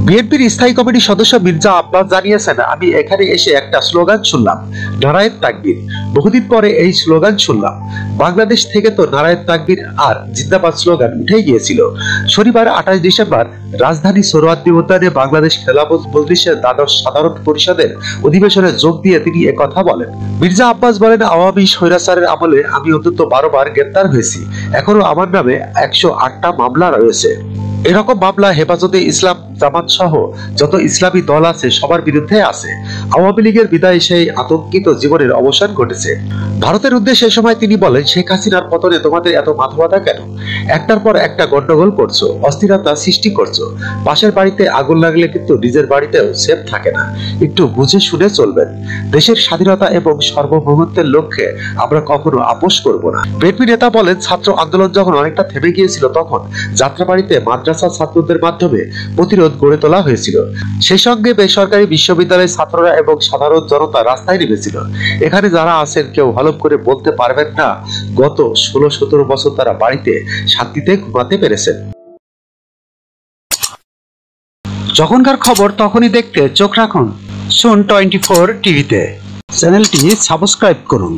বিএনপির স্থায়ী কমিটির সদস্য মির্জা আব্বাস জানিয়েছেন, আমি এখানে এসে একটা স্লোগান শুনলাম, নারায়ে তাকবীর। বহুদিন পরে এই স্লোগান শুনলাম। বাংলাদেশ থেকে তো নারায়ে তাকবীর আর জিন্দাবাদ স্লোগান উঠেই গিয়েছিল। শনিবার 28 ডিসেম্বর রাজধানী সোহরাওয়ার্দী উদ্যানে বাংলাদেশ খেলাফত মজলিসের দ্বাদশ সাধারণ পরিষদের অধিবেশনে যোগ দিয়ে তিনি একথা বলেন। মির্জা আব্বাস বলেন, আওয়ামী স্বৈরাচারের আমলে আমি অন্তত 12 বার গ্রেপ্তার হয়েছি। এখনো আমার নামে 108টা মামলা রয়েছে। এরকম মামলা হেফাজতে ইসলাম, জামাত সহ যত ইসলামী দল আছে সবার বিরুদ্ধে আছে। আওয়ামী লীগের বিদায় সেই আতঙ্কিত জীবনের অবসান ঘটেছে। ভারতের উদ্দেশ্যে সময় তিনি বলেন, শেখ হাসিনার পতনে তোমাদের এত মাথা ব্যথা কেন? একটার পর একটা গন্ডগোল করছো, অস্থিরতা সৃষ্টি করছো। পাশের বাড়িতে আগুন লাগলে কিন্তু নিজের বাড়িতেও সেফ থাকে না। একটু বুঝে শুনে চলবেন। দেশের স্বাধীনতা এবং সার্বভৌমত্বের লক্ষ্যে আমরা কখনো আপোষ করব না। বিএনপি নেতা বলেন, ছাত্র আন্দোলন যখন অনেকটা থেমে গিয়েছিল তখন যাত্রাবাড়িতে মাদ্রাসা ছাত্রদের মাধ্যমে প্রতিরোধ গড়ে তোলা হয়েছিল। সেই সঙ্গে বেসরকারি বিশ্ববিদ্যালয়ের ছাত্ররা এবং সাধারণ জনতা রাস্তায় নেমেছিল। এখানে যারা আছেন কেউ হলফ করে বলতে পারবেন না গত 16-17 বছর তারা বাড়িতে শান্তিতে ঘুমাতে পেরেছেন। যখনকার খবর তখনই দেখতে চোখ রাখুন সুন 24 টিভিতে। চ্যানেলটি সাবস্ক্রাইব করুন।